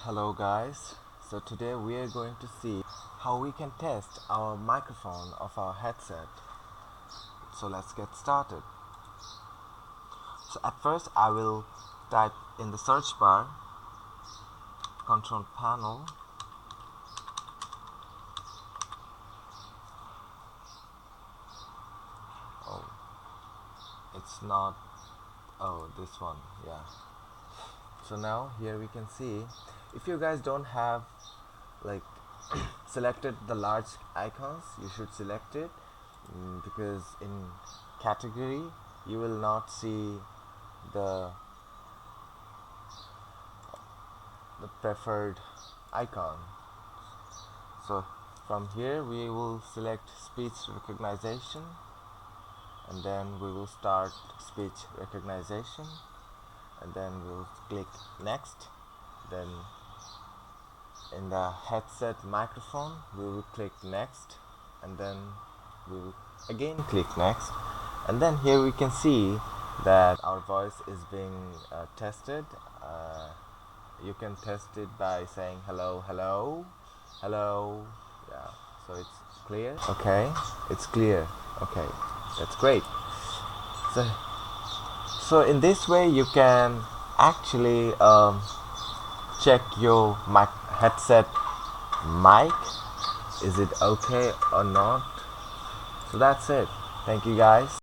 Hello guys, so today we are going to see how we can test our microphone of our headset. So let's get started. So at first I will type in the search bar control panel it's not this one, yeah. So now here we can see, if you guys don't have like selected the large icons, you should select it, because in category you will not see the preferred icon. So from here we will select speech recognition, and then we will start speech recognition, and then we'll click next. Then in the headset microphone we will click next, and then we will again click next, and then here we can see that our voice is being tested. You can test it by saying hello, hello, hello. Yeah, so it's clear. Okay, it's clear. Okay, that's great. So in this way you can actually check your headset mic, is it okay or not. So that's it. Thank you guys.